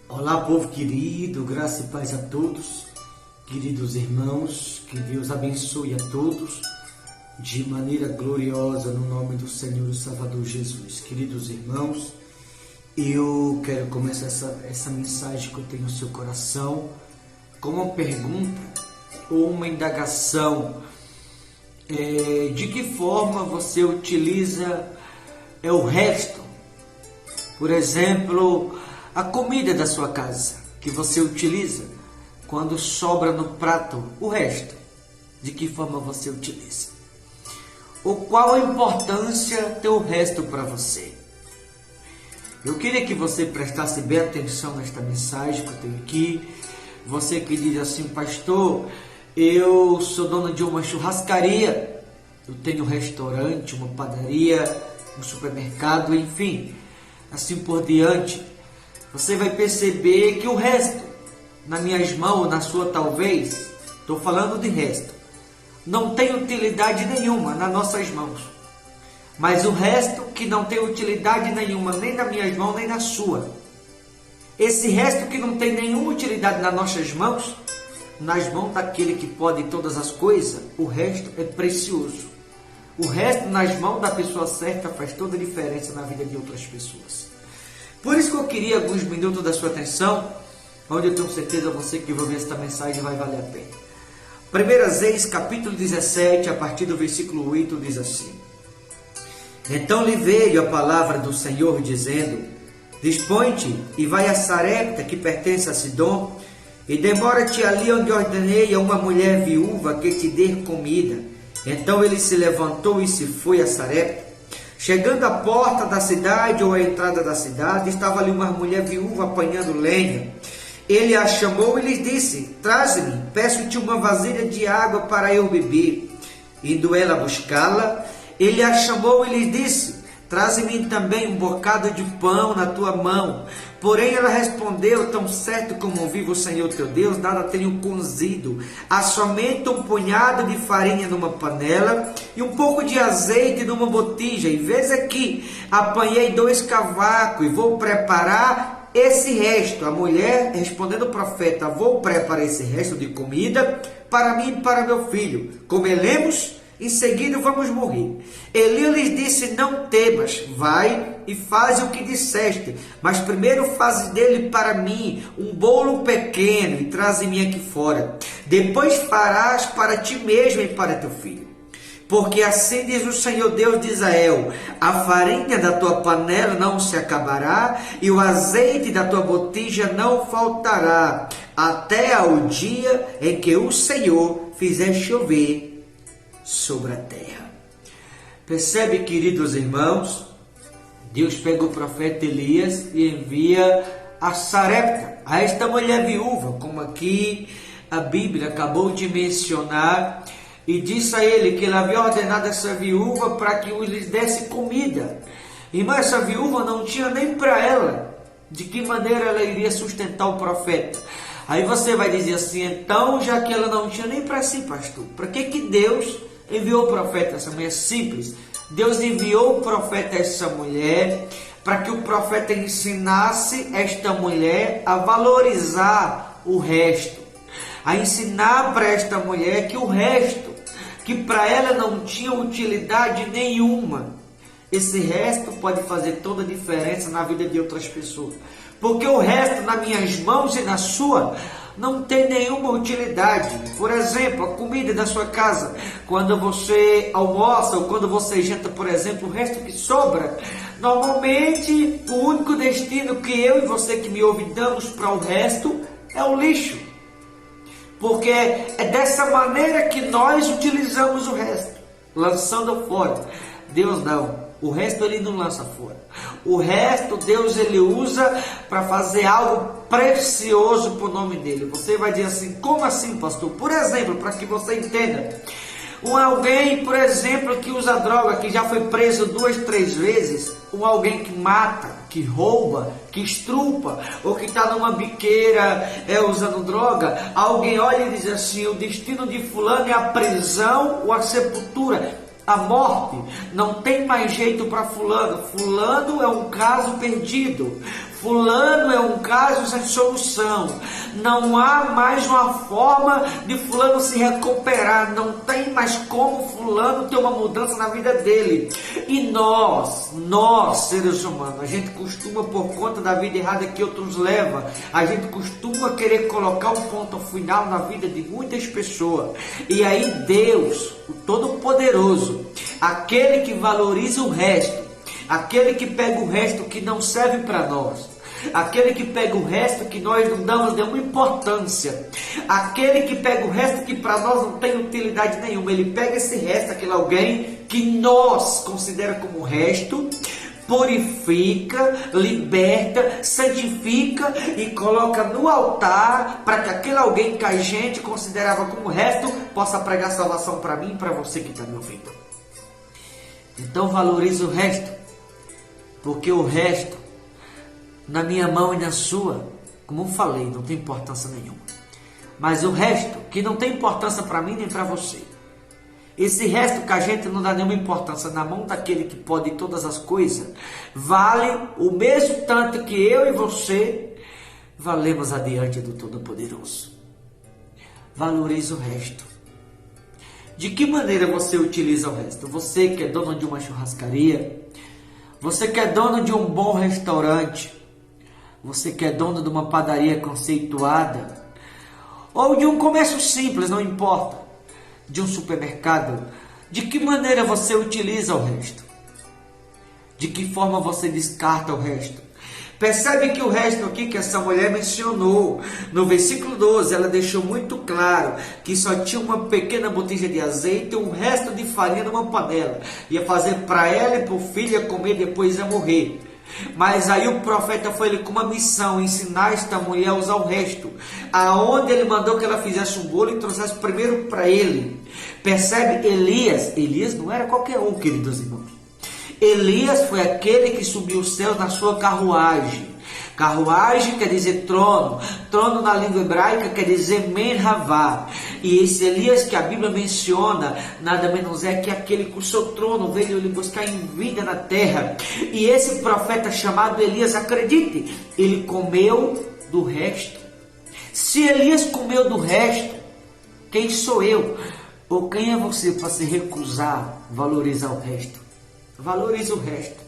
Olá, povo querido, graça e paz a todos, queridos irmãos, que Deus abençoe a todos de maneira gloriosa no nome do Senhor e Salvador Jesus. Queridos irmãos, eu quero começar essa mensagem que eu tenho no seu coração com uma pergunta ou uma indagação. De que forma você utiliza o resto? Por exemplo, a comida da sua casa que você utiliza, quando sobra no prato o resto, de que forma você utiliza? Ou qual a importância ter o resto para você? Eu queria que você prestasse bem atenção nesta mensagem que eu tenho aqui. Você que diz assim: pastor, eu sou dono de uma churrascaria, eu tenho um restaurante, uma padaria, um supermercado, enfim, assim por diante. Você vai perceber que o resto, na minhas mãos, na sua talvez, estou falando de resto, não tem utilidade nenhuma nas nossas mãos. Mas o resto que não tem utilidade nenhuma, nem nas minhas mãos, nem na sua. Esse resto que não tem nenhuma utilidade nas nossas mãos, nas mãos daquele que pode todas as coisas, o resto é precioso. O resto nas mãos da pessoa certa faz toda a diferença na vida de outras pessoas. Por isso que eu queria alguns minutos da sua atenção, onde eu tenho certeza você que vai ver esta mensagem vai valer a pena. 1 Reis, capítulo 17, a partir do versículo 8, diz assim: Então lhe veio a palavra do Senhor, dizendo: Dispõe-te e vai a Sarepta, que pertence a Sidom, e demora-te ali onde ordenei a uma mulher viúva que te dê comida. Então ele se levantou e se foi a Sarepta. Chegando à porta da cidade, ou à entrada da cidade, estava ali uma mulher viúva apanhando lenha. Ele a chamou e lhe disse: Traze-me, peço-te uma vasilha de água para eu beber. Indo ela buscá-la, ele a chamou e lhe disse: Traze-me também um bocado de pão na tua mão. Porém ela respondeu: Tão certo como vive o Senhor teu Deus, nada tenho cozido. Há somente um punhado de farinha numa panela e um pouco de azeite numa botija. E vês aqui, apanhei 2 cavacos e vou preparar esse resto. A mulher, respondendo o profeta: Vou preparar esse resto de comida para mim e para meu filho. Comeremos, em seguida vamos morrer. Eli lhes disse: Não temas, vai e faz o que disseste, mas primeiro faze dele para mim um bolo pequeno e traze-me aqui fora. Depois farás para ti mesmo e para teu filho. Porque assim diz o Senhor Deus de Israel: a farinha da tua panela não se acabará, e o azeite da tua botija não faltará, até ao dia em que o Senhor fizer chover sobre a terra. Percebe, queridos irmãos? Deus pega o profeta Elias e envia a Sarepta, a esta mulher viúva, como aqui a Bíblia acabou de mencionar, e disse a ele que ele havia ordenado essa viúva para que lhes desse comida. Irmã, essa viúva não tinha nem para ela. De que maneira ela iria sustentar o profeta? Aí você vai dizer assim: então, já que ela não tinha nem para si, pastor, para que Deus enviou o profeta a essa mulher? Simples. Deus enviou o profeta a essa mulher para que o profeta ensinasse esta mulher a valorizar o resto, a ensinar para esta mulher que o resto, que para ela não tinha utilidade nenhuma, esse resto pode fazer toda a diferença na vida de outras pessoas. Porque o resto nas minhas mãos e na sua não tem nenhuma utilidade. Por exemplo, a comida da sua casa, quando você almoça ou quando você janta, por exemplo, o resto que sobra, normalmente o único destino que eu e você que me ouve damos para o resto é o lixo. Porque é dessa maneira que nós utilizamos o resto, lançando fora. Deus não. O resto ele não lança fora. O resto Deus ele usa para fazer algo precioso para o nome dele. Você vai dizer assim: como assim, pastor? Por exemplo, para que você entenda. Alguém, por exemplo, que usa droga, que já foi preso 2, 3 vezes, alguém que mata, que rouba, que estrupa, ou que está numa biqueira usando droga, alguém olha e diz assim: o destino de fulano é a prisão ou a sepultura. a morte, não tem mais jeito para fulano, fulano é um caso perdido, fulano é um caso sem solução, não há mais uma forma de fulano se recuperar, não tem mais como fulano ter uma mudança na vida dele. E nós seres humanos, a gente costuma, por conta da vida errada que outros levam, a gente costuma querer colocar um ponto final na vida de muitas pessoas. E aí Deus, o Todo-Poderoso, aquele que valoriza o resto, aquele que pega o resto que não serve para nós, aquele que pega o resto que nós não damos nenhuma importância, aquele que pega o resto que para nós não tem utilidade nenhuma, ele pega esse resto, aquele alguém que nós considera como resto, purifica, liberta, santifica e coloca no altar para que aquele alguém que a gente considerava como resto possa pregar salvação para mim e para você que está me ouvindo. Então valorize o resto, porque o resto na minha mão e na sua, como eu falei, não tem importância nenhuma. Mas o resto, que não tem importância para mim nem para você, esse resto que a gente não dá nenhuma importância na mão daquele que pode todas as coisas, vale o mesmo tanto que eu e você valemos adiante do Todo-Poderoso. Valorize o resto. De que maneira você utiliza o resto? Você que é dono de uma churrascaria, você que é dono de um bom restaurante, você que é dono de uma padaria conceituada, ou de um comércio simples, não importa, de um supermercado, de que maneira você utiliza o resto? De que forma você descarta o resto? Percebe que o resto aqui que essa mulher mencionou, no versículo 12, ela deixou muito claro que só tinha uma pequena botija de azeite e um resto de farinha numa panela. Ia fazer para ela e para o filho, ia comer e depois ia morrer. Mas aí o profeta foi ali com uma missão, ensinar esta mulher a usar o resto. Aonde ele mandou que ela fizesse um bolo e trouxesse primeiro para ele. Percebe? Elias não era qualquer um, queridos irmãos. Elias foi aquele que subiu os céus na sua carruagem. Carruagem quer dizer trono. Trono na língua hebraica quer dizer menhavá. E esse Elias que a Bíblia menciona, nada menos é que aquele que o seu trono veio lhe buscar em vida na terra. E esse profeta chamado Elias, acredite, ele comeu do resto. Se Elias comeu do resto, quem sou eu? Ou quem é você para se recusar a valorizar o resto? Valorize o resto.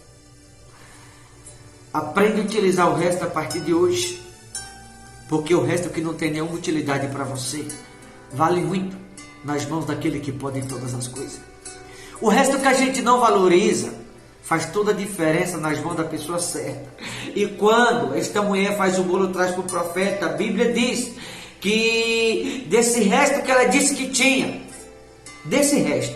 Aprende a utilizar o resto a partir de hoje. Porque o resto que não tem nenhuma utilidade para você vale muito nas mãos daquele que pode todas as coisas. O resto que a gente não valoriza faz toda a diferença nas mãos da pessoa certa. E quando esta mulher faz o bolo, traz para o profeta, a Bíblia diz que desse resto que ela disse que tinha, desse resto,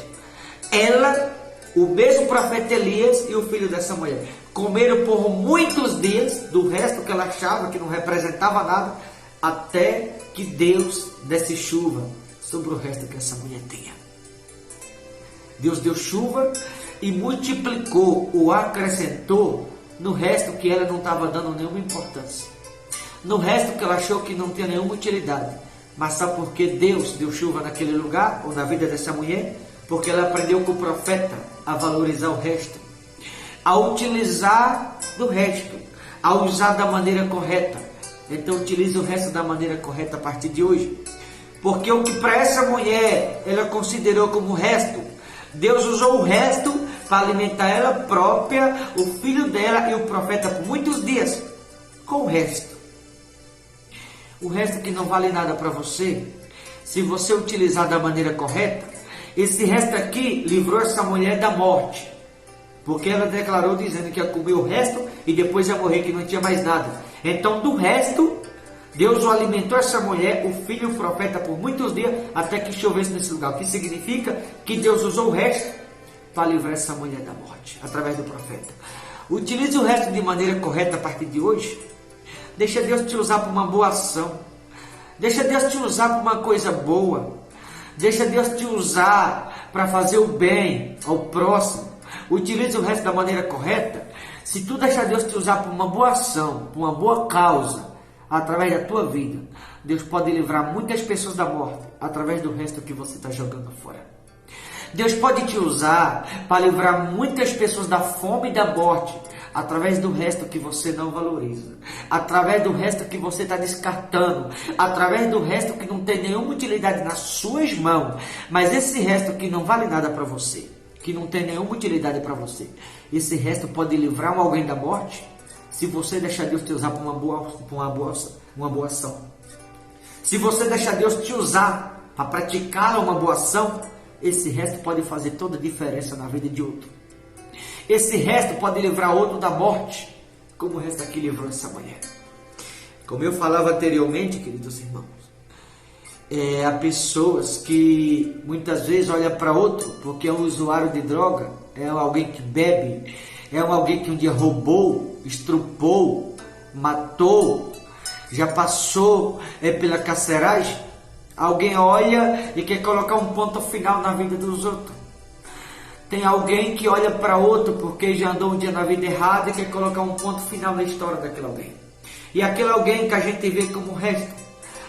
ela, o mesmo profeta Elias e o filho dessa mulher comeram por muitos dias do resto que ela achava que não representava nada, até que Deus desse chuva sobre o resto que essa mulher tinha. Deus deu chuva e multiplicou ou acrescentou no resto que ela não estava dando nenhuma importância, no resto que ela achou que não tinha nenhuma utilidade. Mas sabe por que Deus deu chuva naquele lugar ou na vida dessa mulher? Porque ela aprendeu com o profeta a valorizar o resto, a utilizar do resto, a usar da maneira correta. Então utilize o resto da maneira correta a partir de hoje. Porque o que para essa mulher ela considerou como resto, Deus usou o resto para alimentar ela própria, o filho dela e o profeta por muitos dias com o resto. O resto que não vale nada para você, se você utilizar da maneira correta, esse resto aqui livrou essa mulher da morte. Porque ela declarou dizendo que ia comer o resto e depois ia morrer, que não tinha mais nada. Então do resto, Deus o alimentou essa mulher, o filho e o profeta por muitos dias, até que chovesse nesse lugar. O que significa que Deus usou o resto para livrar essa mulher da morte, através do profeta. Utilize o resto de maneira correta a partir de hoje. Deixa Deus te usar para uma boa ação. Deixa Deus te usar para uma coisa boa. Deixa Deus te usar para fazer o bem ao próximo. Utilize o resto da maneira correta. Se tu deixar Deus te usar para uma boa ação, para uma boa causa, através da tua vida, Deus pode livrar muitas pessoas da morte, através do resto que você está jogando fora. Deus pode te usar para livrar muitas pessoas da fome e da morte, através do resto que você não valoriza, através do resto que você está descartando, através do resto que não tem nenhuma utilidade nas suas mãos, mas esse resto que não vale nada para você, que não tem nenhuma utilidade para você, esse resto pode livrar alguém da morte, se você deixar Deus te usar para uma boa ação. Se você deixar Deus te usar para praticar uma boa ação, esse resto pode fazer toda a diferença na vida de outro. Esse resto pode livrar outro da morte, como o resto aqui livrou essa mulher. Como eu falava anteriormente, queridos irmãos, há pessoas que muitas vezes olham para outro porque é um usuário de droga, é alguém que bebe, é alguém que um dia roubou, estrupou, matou, já passou pela carceragem. Alguém olha e quer colocar um ponto final na vida dos outros. Tem alguém que olha para outro porque já andou um dia na vida errada e quer colocar um ponto final na história daquele alguém. E aquele alguém que a gente vê como resto,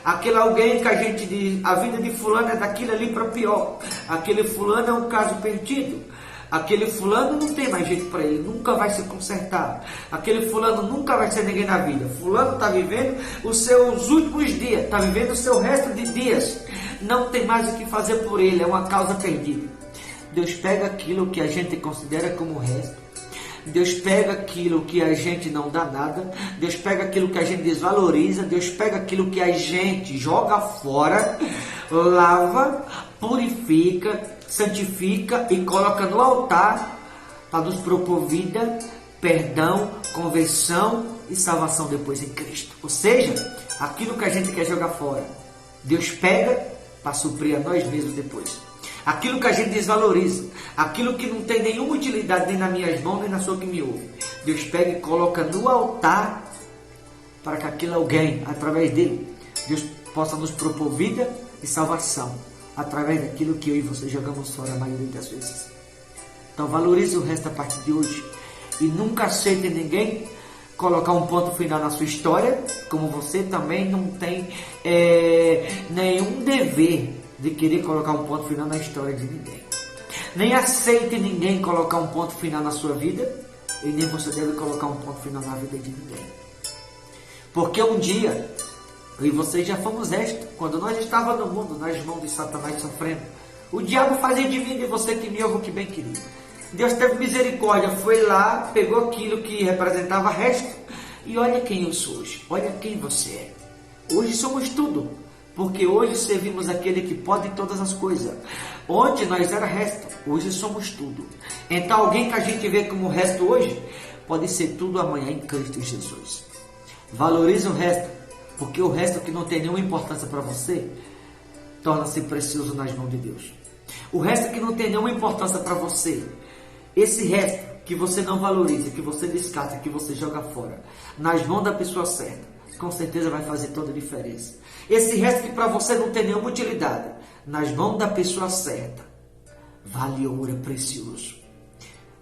aquele alguém que a gente diz, a vida de fulano é daquilo ali para pior, aquele fulano é um caso perdido, aquele fulano não tem mais jeito para ele, nunca vai se consertar, aquele fulano nunca vai ser ninguém na vida, fulano está vivendo os seus últimos dias, está vivendo o seu resto de dias, não tem mais o que fazer por ele, é uma causa perdida. Deus pega aquilo que a gente considera como resto, Deus pega aquilo que a gente não dá nada, Deus pega aquilo que a gente desvaloriza, Deus pega aquilo que a gente joga fora, lava, purifica, santifica e coloca no altar para nos propor vida, perdão, conversão e salvação depois em Cristo. Ou seja, aquilo que a gente quer jogar fora, Deus pega para suprir a nós mesmos depois. Aquilo que a gente desvaloriza, aquilo que não tem nenhuma utilidade nem nas minhas mãos, nem na sua que me ouve, Deus pega e coloca no altar para que aquele alguém, através dele, Deus possa nos propor vida e salvação, através daquilo que eu e você jogamos fora a maioria das vezes. Então valorize o resto a partir de hoje e nunca aceite ninguém colocar um ponto final na sua história, como você também não tem nenhum dever de querer colocar um ponto final na história de ninguém. Nem aceite ninguém colocar um ponto final na sua vida, e nem você deve colocar um ponto final na vida de ninguém. Porque um dia, eu e você já fomos restos, quando nós estávamos no mundo, nas mãos de Satanás sofrendo. O diabo fazia de mim e de você que me ouve o que bem queria. Deus teve misericórdia, foi lá, pegou aquilo que representava resto, e olha quem eu sou hoje, olha quem você é. Hoje somos tudo. Porque hoje servimos aquele que pode todas as coisas. Ontem nós era resto, hoje somos tudo. Então alguém que a gente vê como resto hoje, pode ser tudo amanhã em Cristo Jesus. Valorize o resto, porque o resto que não tem nenhuma importância para você, torna-se precioso nas mãos de Deus. O resto que não tem nenhuma importância para você, esse resto que você não valoriza, que você descarta, que você joga fora, nas mãos da pessoa certa, com certeza vai fazer toda a diferença. Esse resto que para você não tem nenhuma utilidade, nas mãos da pessoa certa, vale ouro, é precioso.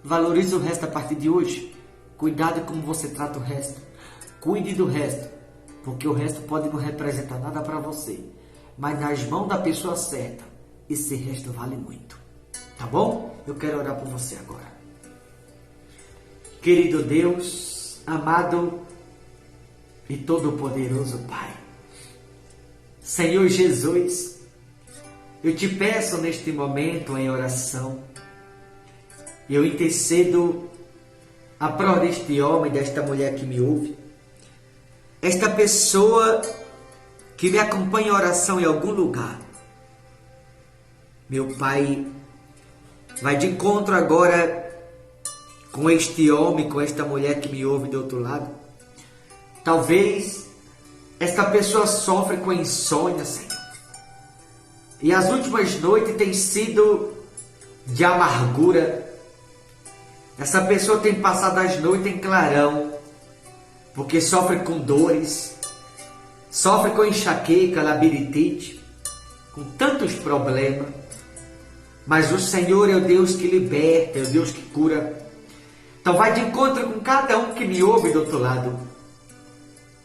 Valorize o resto a partir de hoje. Cuidado como você trata o resto. Cuide do resto, porque o resto pode não representar nada para você, mas nas mãos da pessoa certa, esse resto vale muito. Tá bom? Eu quero orar por você agora. Querido Deus, amado e todo-poderoso Pai, Senhor Jesus, eu te peço neste momento em oração, eu intercedo a prol deste homem, desta mulher que me ouve, esta pessoa que me acompanha em oração em algum lugar. Meu Pai, vai de encontro agora com este homem, com esta mulher que me ouve do outro lado. Talvez esta pessoa sofre com insônia, Senhor. E as últimas noites têm sido de amargura. Essa pessoa tem passado as noites em clarão, porque sofre com dores, sofre com enxaqueca, labirintite, com tantos problemas. Mas o Senhor é o Deus que liberta, é o Deus que cura. Então vai de encontro com cada um que me ouve do outro lado.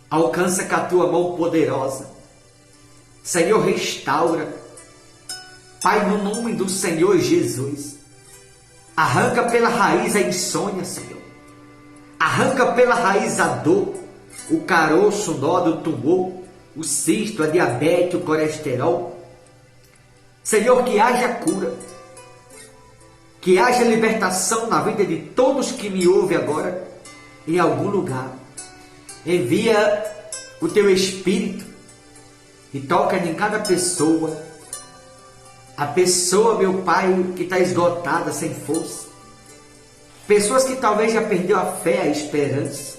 Alcança com a tua mão poderosa. Senhor, restaura. Pai, no nome do Senhor Jesus, arranca pela raiz a insônia, Senhor. Arranca pela raiz a dor, o caroço, o nó do tumor, o cisto, a diabetes, o colesterol. Senhor, que haja cura, que haja libertação na vida de todos que me ouvem agora, em algum lugar. Envia o teu Espírito e toca em cada pessoa. A pessoa, meu Pai, que está esgotada, sem força. Pessoas que talvez já perdeu a fé, a esperança.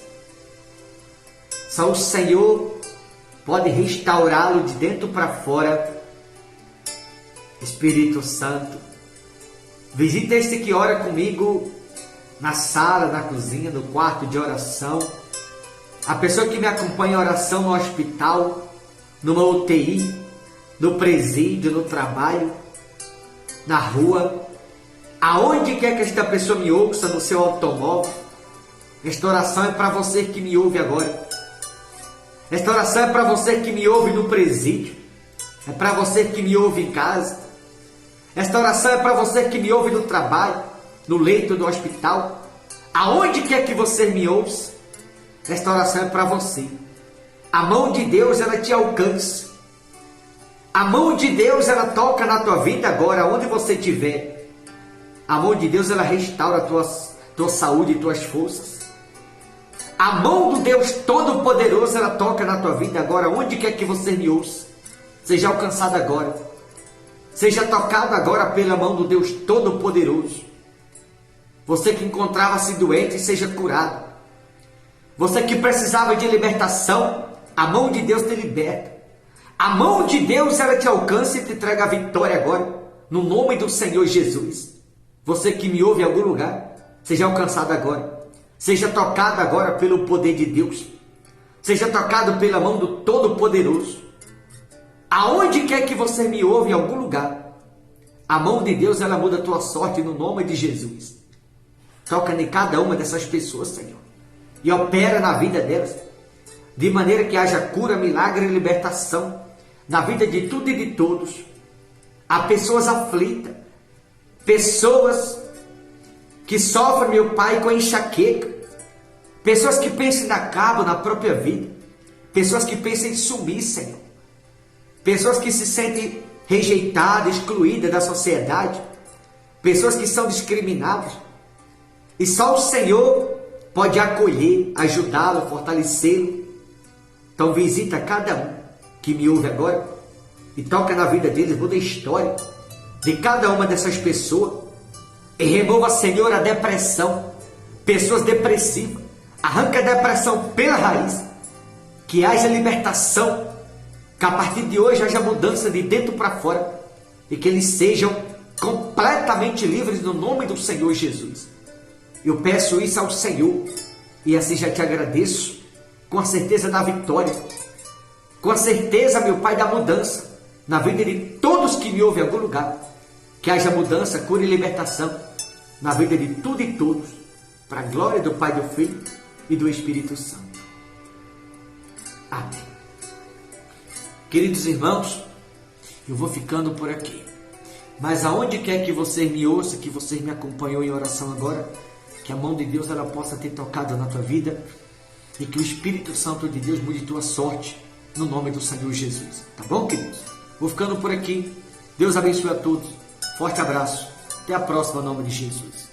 Só o Senhor pode restaurá-lo de dentro para fora. Espírito Santo, visita este que ora comigo na sala, na cozinha, no quarto de oração. A pessoa que me acompanha em oração no hospital, numa UTI, no presídio, no trabalho, na rua, aonde quer que esta pessoa me ouça, no seu automóvel. Esta oração é para você que me ouve agora. Esta oração é para você que me ouve no presídio. É para você que me ouve em casa. Esta oração é para você que me ouve no trabalho, no leito do hospital. Aonde quer que você me ouça, esta oração é para você. A mão de Deus, ela te alcança. A mão de Deus, ela toca na tua vida agora, onde você estiver. A mão de Deus, ela restaura a tua saúde e tuas forças. A mão do Deus Todo-Poderoso, ela toca na tua vida agora, onde quer que você me ouça. Seja alcançado agora. Seja tocado agora pela mão do Deus Todo-Poderoso. Você que encontrava-se doente, seja curado. Você que precisava de libertação, a mão de Deus te liberta. A mão de Deus, ela te alcança e te entrega a vitória agora, no nome do Senhor Jesus. Você que me ouve em algum lugar, seja alcançado agora. Seja tocado agora pelo poder de Deus. Seja tocado pela mão do Todo-Poderoso. Aonde quer que você me ouve em algum lugar, a mão de Deus, ela muda a tua sorte no nome de Jesus. Toca em cada uma dessas pessoas, Senhor, e opera na vida delas, de maneira que haja cura, milagre e libertação na vida de tudo e de todos. Há pessoas aflitas, pessoas que sofrem, meu Pai, com enxaqueca, pessoas que pensam em dar cabo na própria vida, pessoas que pensam em sumir, Senhor, pessoas que se sentem rejeitadas, excluídas da sociedade, pessoas que são discriminadas, e só o Senhor pode acolher, ajudá-lo, fortalecê-lo. Então visita cada um que me ouve agora e toca na vida deles, muda a história de cada uma dessas pessoas e remova, Senhor, a depressão, pessoas depressivas, arranca a depressão pela raiz, que haja libertação, que a partir de hoje haja mudança de dentro para fora e que eles sejam completamente livres no nome do Senhor Jesus. Eu peço isso ao Senhor e assim já te agradeço, com a certeza da vitória, com a certeza, meu Pai, da mudança na vida de todos que me ouvem em algum lugar. Que haja mudança, cura e libertação na vida de tudo e todos, para a glória do Pai, do Filho e do Espírito Santo. Amém. Queridos irmãos, eu vou ficando por aqui. Mas aonde quer que você me ouça, que você me acompanhou em oração agora, que a mão de Deus ela possa ter tocado na tua vida e que o Espírito Santo de Deus mude tua sorte no nome do Senhor Jesus. Tá bom, queridos? Vou ficando por aqui. Deus abençoe a todos. Forte abraço. Até a próxima, em nome de Jesus.